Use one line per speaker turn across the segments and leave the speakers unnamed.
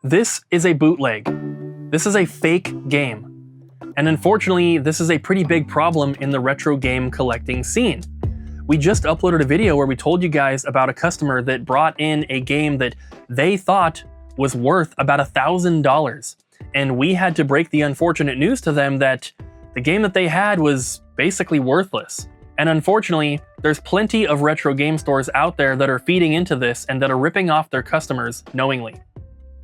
This is a bootleg. This is a fake game. And unfortunately, this is a pretty big problem in the retro game collecting scene. We just uploaded a video where we told you guys about a customer that brought in a game that they thought was worth about $1,000. And we had to break the unfortunate news to them that the game that they had was basically worthless. And unfortunately, there's plenty of retro game stores out there that are feeding into this and that are ripping off their customers knowingly.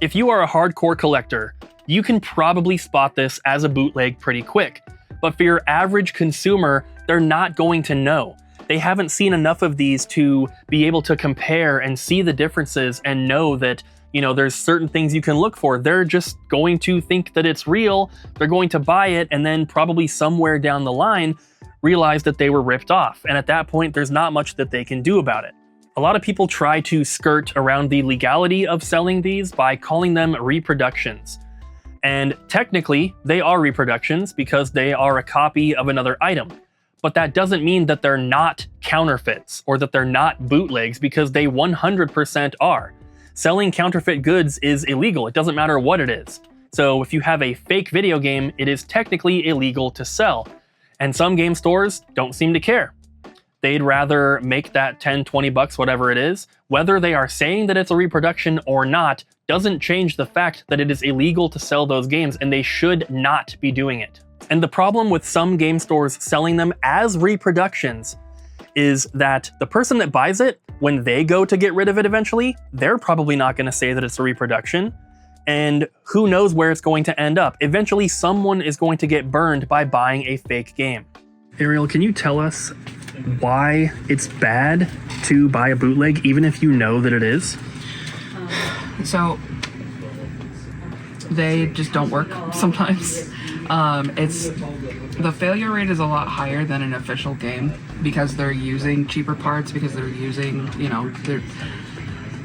If you are a hardcore collector, you can probably spot this as a bootleg pretty quick. But for your average consumer, they're not going to know. They haven't seen enough of these to be able to compare and see the differences and know that, you know, there's certain things you can look for. They're just going to think that it's real, they're going to buy it, and then probably somewhere down the line, realize that they were ripped off. And at that point, there's not much that they can do about it. A lot of people try to skirt around the legality of selling these by calling them reproductions. And technically, they are reproductions because they are a copy of another item. But that doesn't mean that they're not counterfeits or that they're not bootlegs, because they 100% are. Selling counterfeit goods is illegal. It doesn't matter what it is. So if you have a fake video game, it is technically illegal to sell. And some game stores don't seem to care. They'd rather make that 10, 20 bucks, whatever it is. Whether they are saying that it's a reproduction or not doesn't change the fact that it is illegal to sell those games, and they should not be doing it. And the problem with some game stores selling them as reproductions is that the person that buys it, when they go to get rid of it eventually, they're probably not going to say that it's a reproduction. And who knows where it's going to end up. Eventually, someone is going to get burned by buying a fake game. Ariel, can you tell us why it's bad to buy a bootleg, even if you know that it is?
So, they just don't work sometimes. The failure rate is a lot higher than an official game because they're using cheaper parts, because they're using,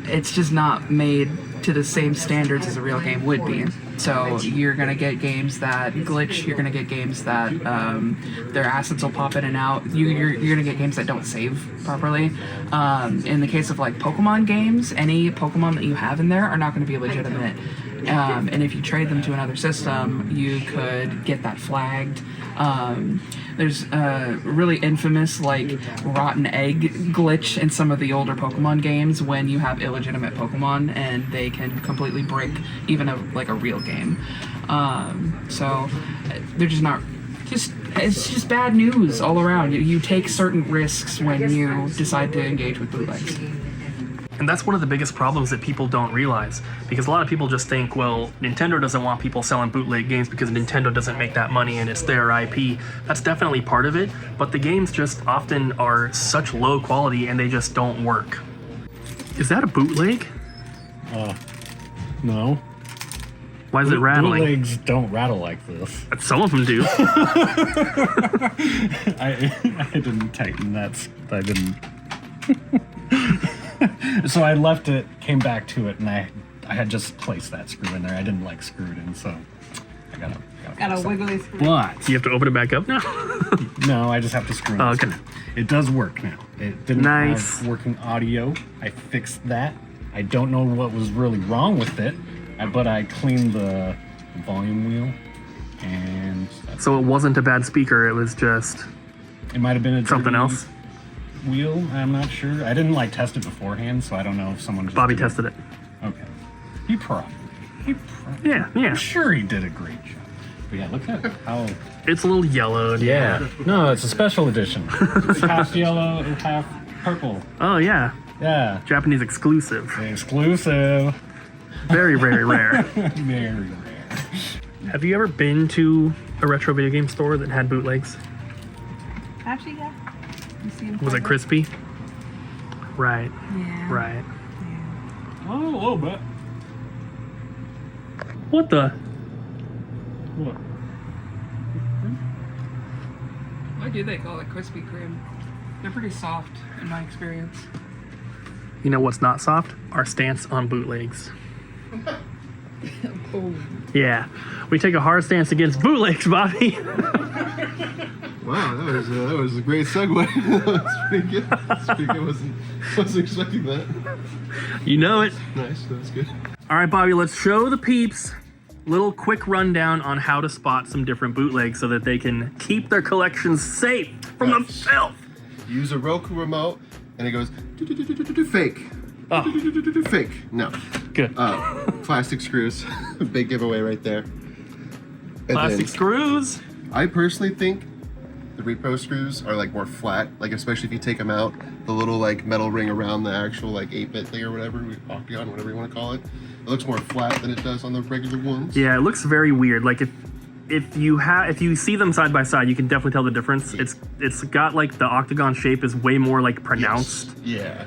it's just not made to the same standards as a real game would be. So you're gonna get games that glitch, you're gonna get games that their assets will pop in and out, you're gonna get games that don't save properly. In the case of like Pokemon games, any Pokemon that you have in there are not gonna be legitimate. And if you trade them to another system, you could get that flagged. There's a really infamous like rotten egg glitch in some of the older Pokemon games when you have illegitimate Pokemon and they can completely break even a real game. So they're just not, it's just bad news all around. You take certain risks when you decide to engage with bootlegs.
And that's one of the biggest problems that people don't realize, because a lot of people just think, well, Nintendo doesn't want people selling bootleg games because Nintendo doesn't make that money and it's their IP. That's definitely part of it, but the games just often are such low quality and they just don't work. Is that a bootleg?
No.
Why is it rattling?
Bootlegs don't rattle like this.
Some of them do.
I didn't tighten that. I didn't. So I left it, came back to it, and I had just placed that screw in there. I didn't like screw it in, so I got
a wiggly screw.
But
You have to open it back up now?
no, I just have to screw it.
Oh, okay.
It does work now. It didn't have working audio. I fixed that. I don't know what was really wrong with it, but I cleaned the volume wheel, and
So it wasn't a bad speaker, it was just
it might have been a
something
dirty
else?
wheel. I'm not sure. I didn't test it beforehand, so I don't know if someone just
Bobby
did
tested it.
Okay. He probably.
Yeah.
I'm sure he did a great job. But yeah, look at how.
It's a little yellowed.
Yeah. No, it's a special edition. It's half yellow and half purple.
Oh, yeah.
Yeah.
Japanese exclusive.
Exclusive.
Very, very rare.
Very rare.
Have you ever been to a retro video game store that had bootlegs?
Actually, yeah. You see him
Was it crispy? Right.
Yeah.
Right.
Yeah.
Oh, a little bit.
What the?
What?
Why do they call it Krispy Kreme? They're pretty soft in my experience.
You know what's not soft? Our stance on bootlegs.
Oh.
Yeah. We take a hard stance against bootlegs, Bobby.
Wow, that was a great segue. That was pretty good. Wasn't expecting that.
You know it.
Nice, that was good.
All right, Bobby, let's show the peeps little quick rundown on how to spot some different bootlegs so that they can keep their collections safe from the filth.
Use a Roku remote, and it goes fake.
Oh.
Fake. No.
Good.
Plastic screws. Big giveaway right there. And
Plastic screws.
I personally think the Repro screws are like more flat, like especially if you take them out, the little like metal ring around the actual like 8-bit thing or whatever, octagon, whatever you want to call it. It looks more flat than it does on the regular ones.
Yeah, it looks very weird. Like if you see them side by side, you can definitely tell the difference.
Yeah.
It's got like the octagon shape is way more like pronounced.
Yes. Yeah.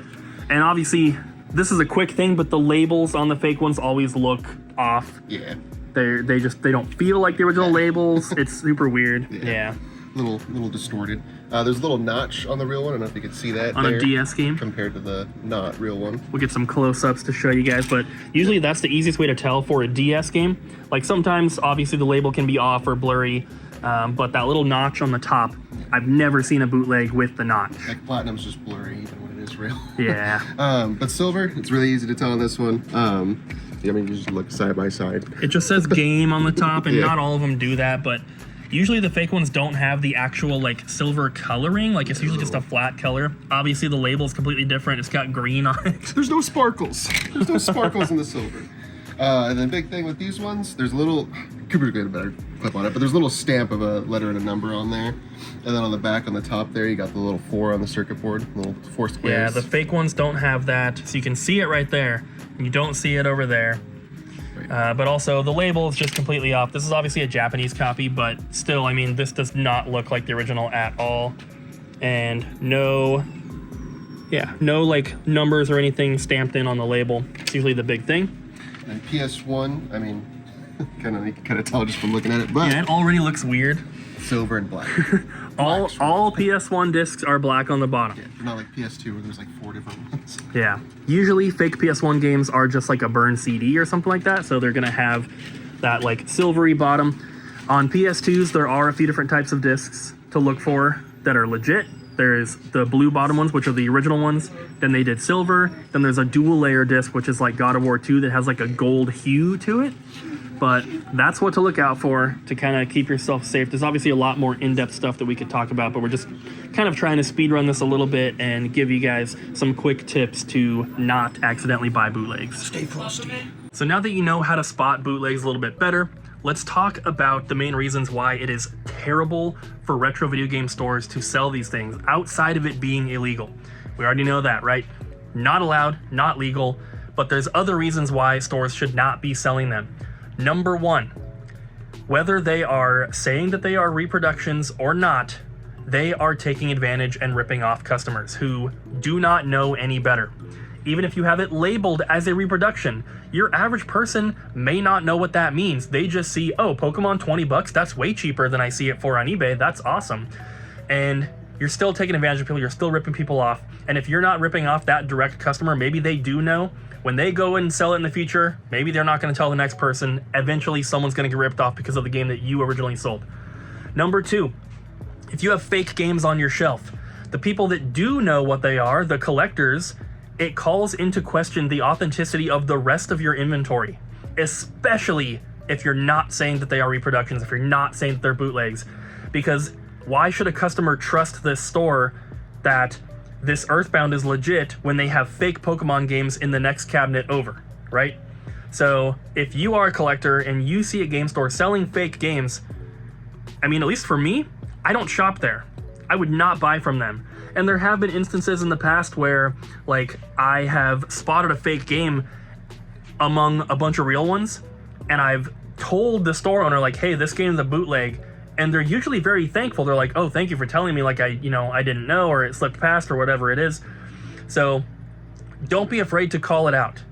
And obviously, this is a quick thing, but the labels on the fake ones always look off.
Yeah.
They don't feel like the original labels. It's super weird. Yeah.
Little distorted. There's a little notch on the real one. I don't know if you can see that
On
there
a DS game.
compared to the not real one.
We'll get some close-ups to show you guys, but usually that's the easiest way to tell for a DS game. Like sometimes, obviously, the label can be off or blurry, but that little notch on the top, I've never seen a bootleg with the notch.
Like Platinum's just blurry even when it is real.
Yeah.
But silver, it's really easy to tell on this one. I mean, you just look side by side.
It just says game on the top, and
Yeah.
not all of them do that, but usually the fake ones don't have the actual like silver coloring. Like it's usually just a flat color. Obviously the label is completely different. It's got green on it.
There's no sparkles. There's no sparkles in the silver. And then big thing with these ones, there's a little, Cooper get a better clip on it, but there's a little stamp of a letter and a number on there. And then on the back, on the top there, you got the little 4 on the circuit board, little 4 squares.
Yeah, the fake ones don't have that. So you can see it right there. And you don't see it over there. But also the label is just completely off. This is obviously a Japanese copy, but still, I mean, this does not look like the original at all. And no like numbers or anything stamped in on the label. It's usually the big thing.
And PS1, I mean, you can tell just from looking at it, but
Yeah, it already looks weird.
silver and black.
All PS1 discs are black on the bottom.
Yeah, not like PS2 where there's like 4 different ones.
Yeah. Usually fake PS1 games are just like a burned CD or something like that, so they're gonna have that like silvery bottom. On PS2s, there are a few different types of discs to look for that are legit. There's the blue bottom ones, which are the original ones. Then they did silver. Then there's a dual layer disc, which is like God of War 2 that has like a gold hue to it. But that's what to look out for to kind of keep yourself safe. There's obviously a lot more in-depth stuff that we could talk about, but we're just kind of trying to speed run this a little bit and give you guys some quick tips to not accidentally buy bootlegs.
Stay frosty.
So now that you know how to spot bootlegs a little bit better, let's talk about the main reasons why it is terrible for retro video game stores to sell these things outside of it being illegal. We already know that, right? Not allowed, not legal, but there's other reasons why stores should not be selling them. Number 1, whether they are saying that they are reproductions or not, they are taking advantage and ripping off customers who do not know any better. Even if you have it labeled as a reproduction, your average person may not know what that means. They just see, oh, Pokemon $20, that's way cheaper than I see it for on eBay. That's awesome. And you're still taking advantage of people. You're still ripping people off. And if you're not ripping off that direct customer, maybe they do know. When they go and sell it in the future, maybe they're not going to tell the next person. Eventually, someone's going to get ripped off because of the game that you originally sold. Number 2, if you have fake games on your shelf, the people that do know what they are, the collectors, it calls into question the authenticity of the rest of your inventory, especially if you're not saying that they are reproductions, if you're not saying that they're bootlegs. Because why should a customer trust this store that this Earthbound is legit when they have fake Pokemon games in the next cabinet over, right? So if you are a collector and you see a game store selling fake games, I mean, at least for me, I don't shop there. I would not buy from them. And there have been instances in the past where, like, I have spotted a fake game among a bunch of real ones, and I've told the store owner, like, hey, this game's a bootleg, and they're usually very thankful. They're like, oh, thank you for telling me, like, I didn't know, or it slipped past, or whatever it is. So don't be afraid to call it out,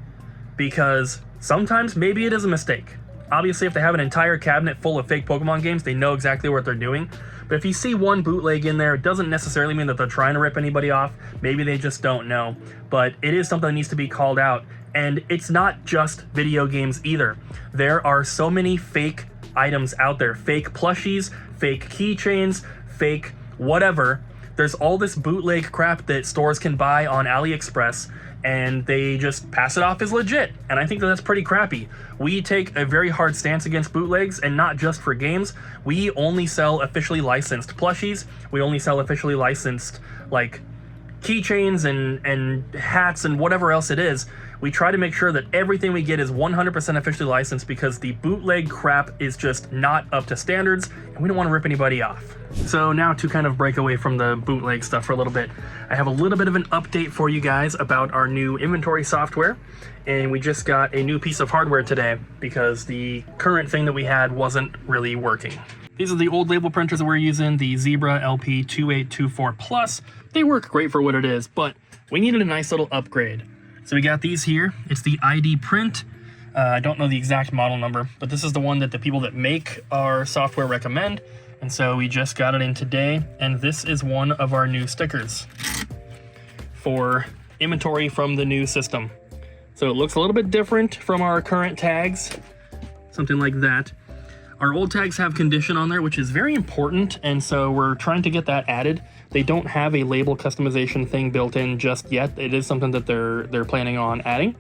because sometimes maybe it is a mistake. Obviously, if they have an entire cabinet full of fake Pokemon games, they know exactly what they're doing. But if you see one bootleg in there, it doesn't necessarily mean that they're trying to rip anybody off. Maybe they just don't know. But it is something that needs to be called out. And it's not just video games either. There are so many fake items out there. Fake plushies, fake keychains, fake whatever. There's all this bootleg crap that stores can buy on AliExpress. and they just pass it off as legit. And I think that that's pretty crappy. We take a very hard stance against bootlegs, and not just for games. We only sell officially licensed plushies. We only sell officially licensed, like, keychains and hats and whatever else it is. We try to make sure that everything we get is 100% officially licensed, because the bootleg crap is just not up to standards, and we don't want to rip anybody off. So now, to kind of break away from the bootleg stuff for a little bit, I have a little bit of an update for you guys about our new inventory software. And we just got a new piece of hardware today because the current thing that we had wasn't really working. These are the old label printers that we're using, the Zebra LP2824 Plus. They work great for what it is, but we needed a nice little upgrade. So we got these here. It's the ID print. I don't know the exact model number, but this is the one that the people that make our software recommend. And so we just got it in today, and this is one of our new stickers for inventory from the new system. So it looks a little bit different from our current tags, something like that. Our old tags have condition on there, which is very important, and so we're trying to get that added. They don't have a label customization thing built in just yet. It is something that they're planning on adding,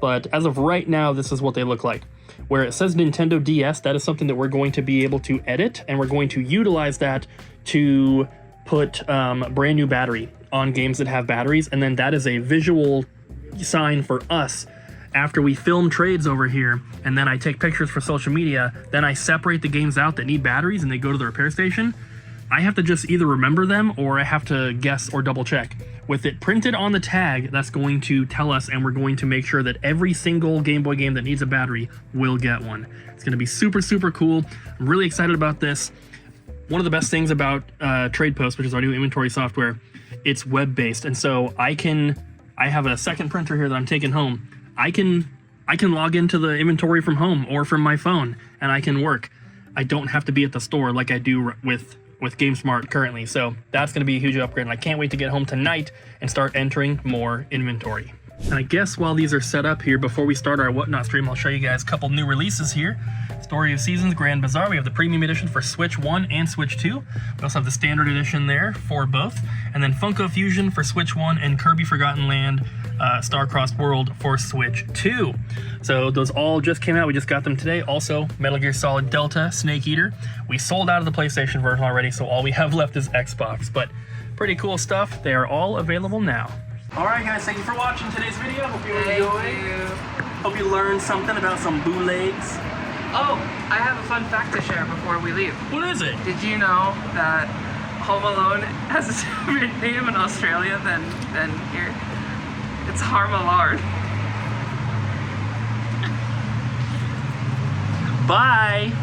but as of right now, this is what they look like. Where it says Nintendo DS, that is something that we're going to be able to edit, and we're going to utilize that to put brand new battery on games that have batteries, and then that is a visual sign for us. After we film trades over here, and then I take pictures for social media, then I separate the games out that need batteries and they go to the repair station. I have to just either remember them, or I have to guess or double check. With it printed on the tag, that's going to tell us, and we're going to make sure that every single Game Boy game that needs a battery will get one. It's going to be super, super cool. I'm really excited about this. One of the best things about Trade Post, which is our new inventory software, it's web-based, and so I have a second printer here that I'm taking home. I can log into the inventory from home or from my phone, and I can work. I don't have to be at the store like I do with GameSmart currently. So that's going to be a huge upgrade, and I can't wait to get home tonight and start entering more inventory. And I guess while these are set up here, before we start our Whatnot stream, I'll show you guys a couple new releases here. Story of Seasons Grand Bazaar. We have the premium edition for Switch 1 and Switch 2. We also have the standard edition there for both. And then Funko Fusion for Switch 1 and Kirby Forgotten Land Star-Crossed World for Switch 2. So those all just came out. We just got them today. Also, Metal Gear Solid Delta Snake Eater. We sold out of the PlayStation version already, so all we have left is Xbox. But pretty cool stuff. They are all available now. Alright guys, thank you for watching today's video. Hope you enjoyed. Hope you learned something about some bootlegs.
Oh, I have a fun fact to share before we leave.
What is it?
Did you know that Home Alone has a different name in Australia than here? It's Harmalard.
Bye!